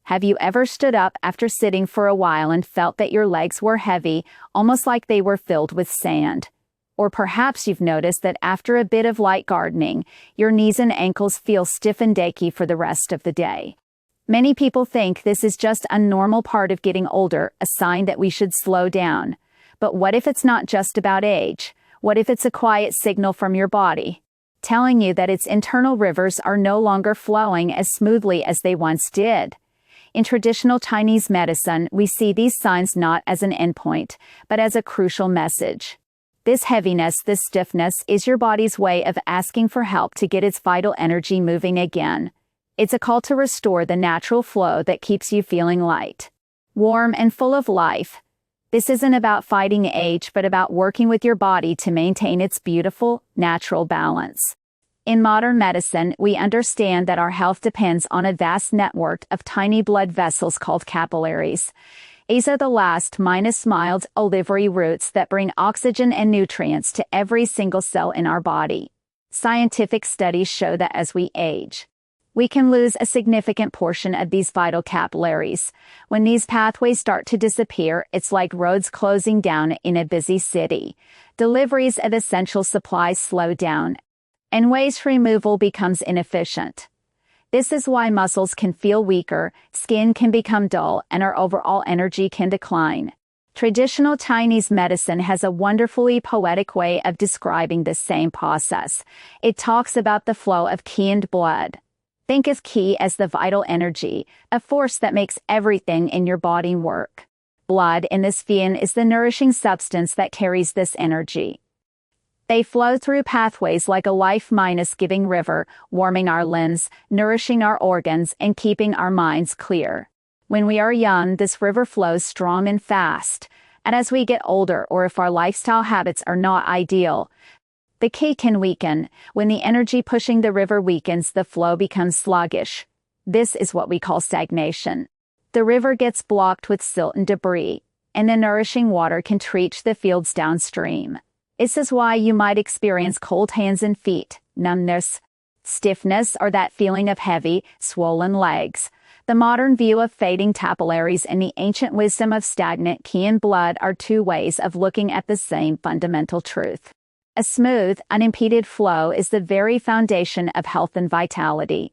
Have you ever stood up after sitting for a while and felt that your legs were heavy, almost like they were filled with sand? Or perhaps you've noticed that after a bit of light gardening, your knees and ankles feel stiff and achy for the rest of the day. Many people think this is just a normal part of getting older, a sign that we should slow down. But what if it's not just about age? What if it's a quiet signal from your body, telling you that its internal rivers are no longer flowing as smoothly as they once did? In traditional Chinese medicine, we see these signs not as an endpoint, but as a crucial message. This heaviness, this stiffness, is your body's way of asking for help to get its vital energy moving again. It's a call to restore the natural flow that keeps you feeling light, warm, and full of life. This isn't about fighting age, but about working with your body to maintain its beautiful, natural balance. In modern medicine, we understand that our health depends on a vast network of tiny blood vessels called capillaries. These are the last mild olivary roots that bring oxygen and nutrients to every single cell in our body. Scientific studies show that as we age, we can lose a significant portion of these vital capillaries. When these pathways start to disappear, it's like roads closing down in a busy city. Deliveries of essential supplies slow down, and waste removal becomes inefficient. This is why muscles can feel weaker, skin can become dull, and our overall energy can decline. Traditional Chinese medicine has a wonderfully poetic way of describing this same process. It talks about the flow of qi and blood. Think of qi as the vital energy, a force that makes everything in your body work. Blood in this vein is the nourishing substance that carries this energy. They flow through pathways like a life-giving river, warming our limbs, nourishing our organs, and keeping our minds clear. When we are young, this river flows strong and fast. And as we get older, or if our lifestyle habits are not ideal, the qi can weaken. When the energy pushing the river weakens, the flow becomes sluggish. This is what we call stagnation. The river gets blocked with silt and debris, and the nourishing water can reach the fields downstream. This is why you might experience cold hands and feet, numbness, stiffness, or that feeling of heavy, swollen legs. The modern view of fading capillaries and the ancient wisdom of stagnant qi and blood are two ways of looking at the same fundamental truth. A smooth, unimpeded flow is the very foundation of health and vitality.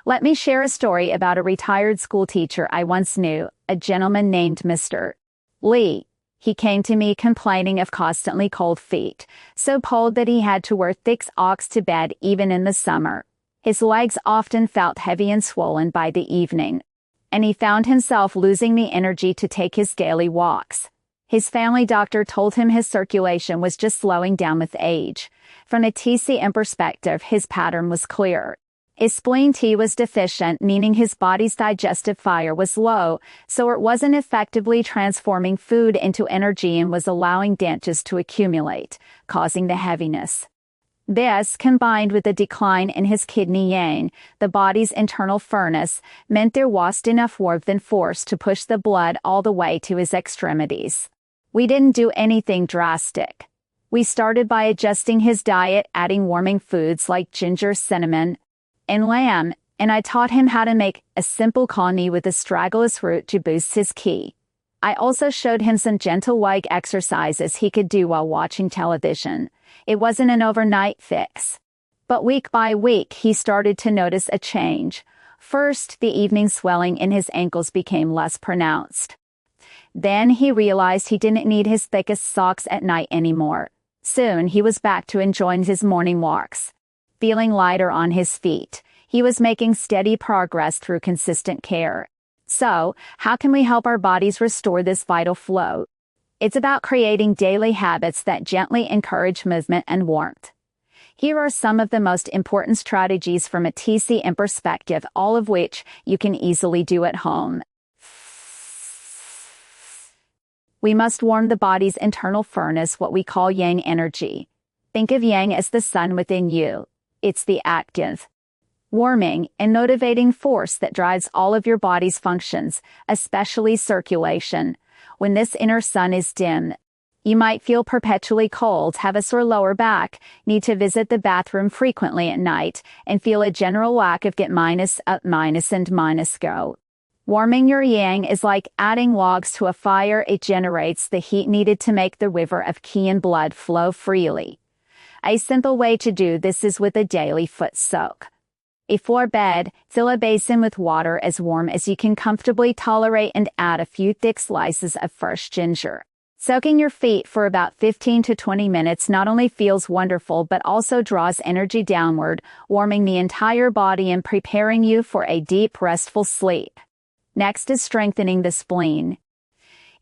Let me share a story about a retired school teacher I once knew, a gentleman named Mr. Lee. He came to me complaining of constantly cold feet, so cold that he had to wear thick socks to bed even in the summer. His legs often felt heavy and swollen by the evening, and he found himself losing the energy to take his daily walks. His family doctor told him his circulation was just slowing down with age. From a TCM perspective, his pattern was clear. His spleen T was deficient, meaning his body's digestive fire was low, so it wasn't effectively transforming food into energy and was allowing damages to accumulate, causing the heaviness. This, combined with a decline in his kidney yang, the body's internal furnace, meant there wasn't enough warmth and force to push the blood all the way to his extremities. We didn't do anything drastic. We started by adjusting his diet, adding warming foods like ginger, cinnamon, and lamb, and I taught him how to make a simple kani with astragalus root to boost his qi. I also showed him some gentle leg exercises he could do while watching television. It wasn't an overnight fix, but week by week he started to notice a change. First, the evening swelling in his ankles became less pronounced. Then he realized he didn't need his thickest socks at night anymore. Soon he was back to enjoying his morning walks, feeling lighter on his feet. He was making steady progress through consistent care. So, how can we help our bodies restore this vital flow? It's about creating daily habits that gently encourage movement and warmth. Here are some of the most important strategies from a TCM perspective, all of which you can easily do at home. We must warm the body's internal furnace, what we call yang energy. Think of yang as the sun within you. It's the active, warming, and motivating force that drives all of your body's functions, especially circulation. When this inner sun is dim, you might feel perpetually cold, have a sore lower back, need to visit the bathroom frequently at night, and feel a general lack of get minus up minus and minus go. Warming your yang is like adding logs to a fire. It generates the heat needed to make the river of qi and blood flow freely. A simple way to do this is with a daily foot soak. Before bed, fill a basin with water as warm as you can comfortably tolerate and add a few thick slices of fresh ginger. Soaking your feet for about 15 to 20 minutes not only feels wonderful but also draws energy downward, warming the entire body and preparing you for a deep, restful sleep. Next is strengthening the spleen.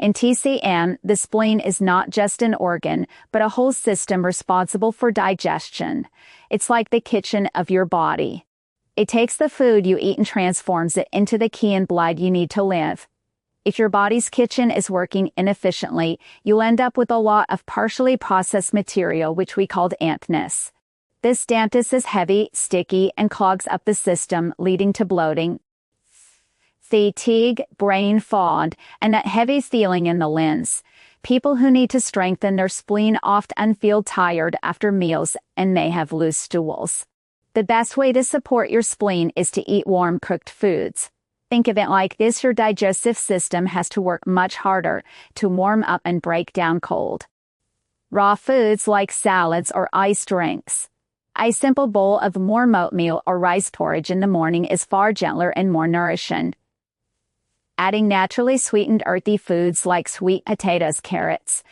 In TCM, the spleen is not just an organ, but a whole system responsible for digestion. It's like the kitchen of your body. It takes the food you eat and transforms it into the qi and blood you need to live. If your body's kitchen is working inefficiently, you'll end up with a lot of partially processed material which we call dampness. This dampness is heavy, sticky, and clogs up the system, leading to bloating, fatigue, brain fog, and that heavy feeling in the limbs. People who need to strengthen their spleen often feel tired after meals and may have loose stools. The best way to support your spleen is to eat warm cooked foods. Think of it like this: your digestive system has to work much harder to warm up and break down cold. Raw foods like salads or iced drinks. A simple bowl of warm oatmeal or rice porridge in the morning is far gentler and more nourishing. Adding naturally sweetened earthy foods like sweet potatoes, carrots,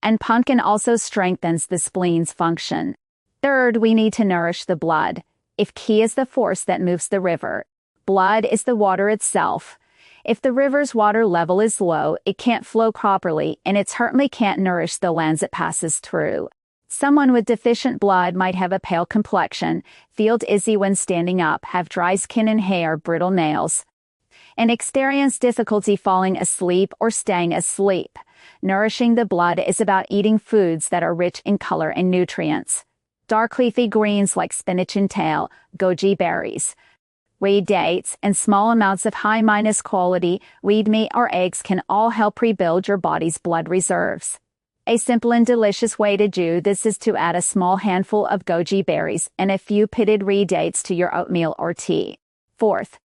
and pumpkin also strengthens the spleen's function. Third, we need to nourish the blood. If qi is the force that moves the river, blood is the water itself. If the river's water level is low, it can't flow properly, and it certainly can't nourish the lands it passes through. Someone with deficient blood might have a pale complexion, feel dizzy when standing up, have dry skin and hair, brittle nails, and experience difficulty falling asleep or staying asleep. Nourishing the blood is about eating foods that are rich in color and nutrients. Dark leafy greens like spinach and kale, goji berries, weed dates, and small amounts of high-quality weed meat or eggs can all help rebuild your body's blood reserves. A simple and delicious way to do this is to add a small handful of goji berries and a few pitted reed dates to your oatmeal or tea. Fourth,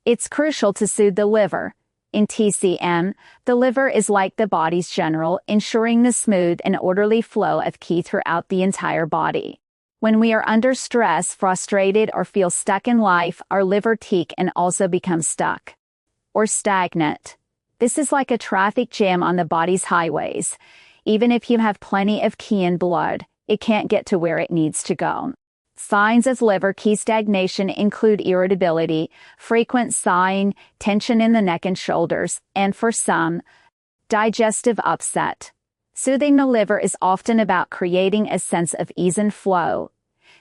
it's crucial to soothe the liver. In TCM, the liver is like the body's general, ensuring the smooth and orderly flow of qi throughout the entire body. When we are under stress, frustrated, or feel stuck in life, our liver can also become stuck or stagnant. This is like a traffic jam on the body's highways. Even if you have plenty of qi and blood, it can't get to where it needs to go. Signs of liver qi stagnation include irritability, frequent sighing, tension in the neck and shoulders, and for some, digestive upset. Soothing the liver is often about creating a sense of ease and flow.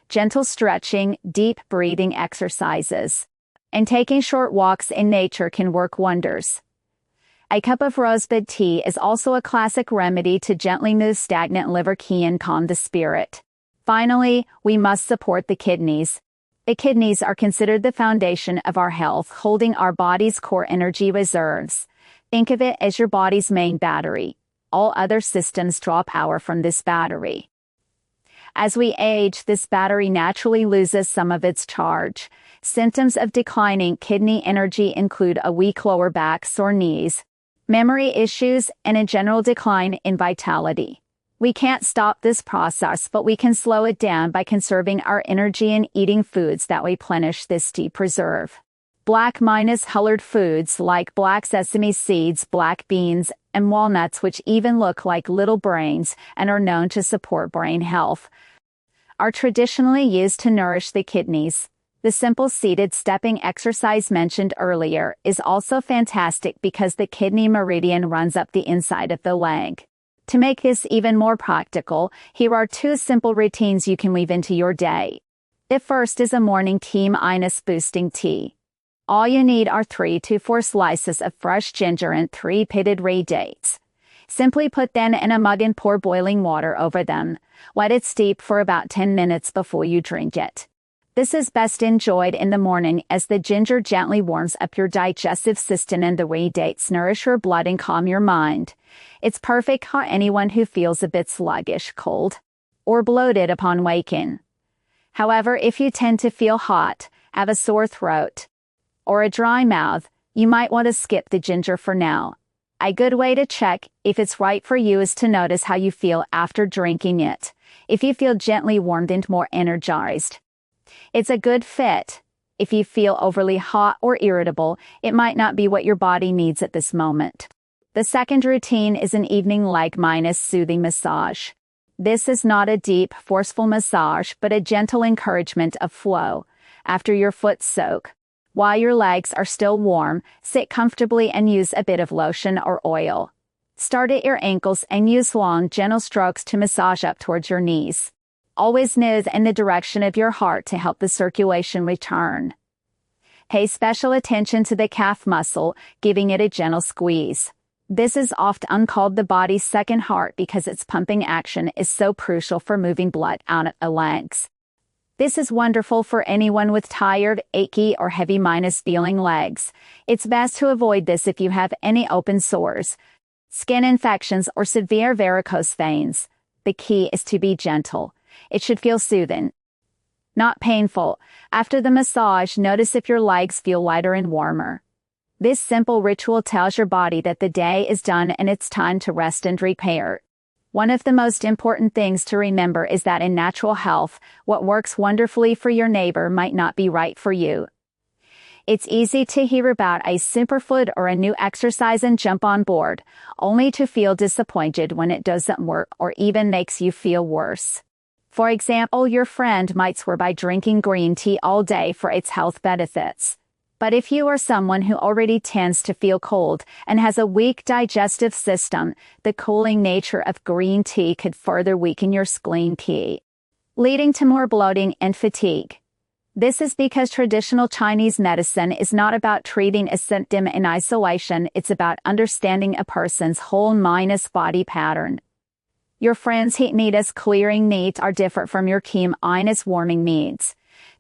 Gentle stretching, deep breathing exercises, and taking short walks in nature can work wonders. A cup of rosebud tea is also a classic remedy to gently move stagnant liver qi and calm the spirit. Finally, we must support the kidneys. The kidneys are considered the foundation of our health, holding our body's core energy reserves. Think of it as your body's main battery. All other systems draw power from this battery. As we age, this battery naturally loses some of its charge. Symptoms of declining kidney energy include a weak lower back, sore knees, memory issues, and a general decline in vitality. We can't stop this process, but we can slow it down by conserving our energy and eating foods that replenish this deep reserve. Black-colored foods like black sesame seeds, black beans, and walnuts, which even look like little brains and are known to support brain health, are traditionally used to nourish the kidneys. The simple seated stepping exercise mentioned earlier is also fantastic because the kidney meridian runs up the inside of the leg. To make this even more practical, here are 2 simple routines you can weave into your day. The first is a morning boosting tea. All you need are 3 to 4 slices of fresh ginger and 3 pitted reed dates. Simply put them in a mug and pour boiling water over them. Let it steep for about 10 minutes before you drink it. This is best enjoyed in the morning as the ginger gently warms up your digestive system and the reed dates nourish your blood and calm your mind. It's perfect for anyone who feels a bit sluggish, cold, or bloated upon waking. However, if you tend to feel hot, have a sore throat, or a dry mouth, you might want to skip the ginger for now. A good way to check if it's right for you is to notice how you feel after drinking it. If you feel gently warmed and more energized, it's a good fit. If you feel overly hot or irritable, it might not be what your body needs at this moment. The second routine is an evening leg minus soothing massage. This is not a deep, forceful massage, but a gentle encouragement of flow. After your foot soak, while your legs are still warm, sit comfortably and use a bit of lotion or oil. Start at your ankles and use long, gentle strokes to massage up towards your knees. Always nose in the direction of your heart to help the circulation return. Pay special attention to the calf muscle, giving it a gentle squeeze. This is often called the body's second heart because its pumping action is so crucial for moving blood out of the legs. This is wonderful for anyone with tired, achy, or heavy minus feeling legs. It's best to avoid this if you have any open sores, skin infections, or severe varicose veins. The key is to be gentle. It should feel soothing, not painful. After the massage, notice if your legs feel lighter and warmer. This simple ritual tells your body that the day is done and it's time to rest and repair. One of the most important things to remember is that in natural health, what works wonderfully for your neighbor might not be right for you. It's easy to hear about a superfood or a new exercise and jump on board, only to feel disappointed when it doesn't work or even makes you feel worse. For example, your friend might swear by drinking green tea all day for its health benefits. But if you are someone who already tends to feel cold and has a weak digestive system, the cooling nature of green tea could further weaken your spleen, leading to more bloating and fatigue. This is because traditional Chinese medicine is not about treating a symptom in isolation, it's about understanding a person's whole mind-body pattern. Your friend's heat needs clearing needs are different from your minus warming needs.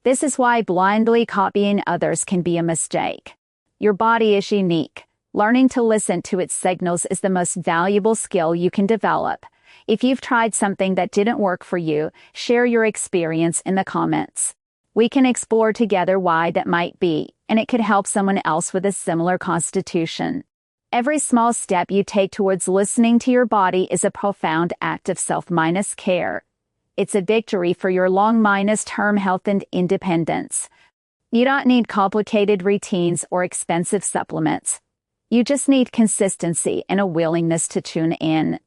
This is why blindly copying others can be a mistake. Your body is unique. Learning to listen to its signals is the most valuable skill you can develop. If you've tried something that didn't work for you, share your experience in the comments. We can explore together why that might be, and it could help someone else with a similar constitution. Every small step you take towards listening to your body is a profound act of self-care. It's a victory for your long-term health and independence. You don't need complicated routines or expensive supplements. You just need consistency and a willingness to tune in.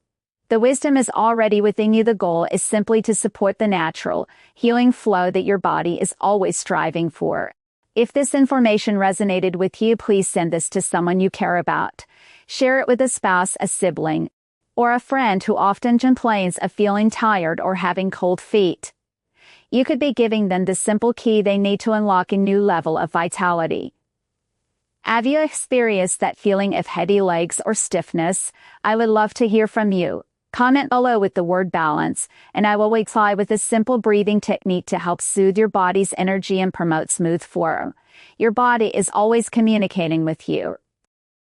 The wisdom is already within you. The goal is simply to support the natural, healing flow that your body is always striving for. If this information resonated with you, please send this to someone you care about. Share it with a spouse, a sibling, or a friend who often complains of feeling tired or having cold feet. You could be giving them the simple key they need to unlock a new level of vitality. Have you experienced that feeling of heady legs or stiffness? I would love to hear from you. Comment below with the word balance, and I will reply with a simple breathing technique to help soothe your body's energy and promote smooth flow. Your body is always communicating with you.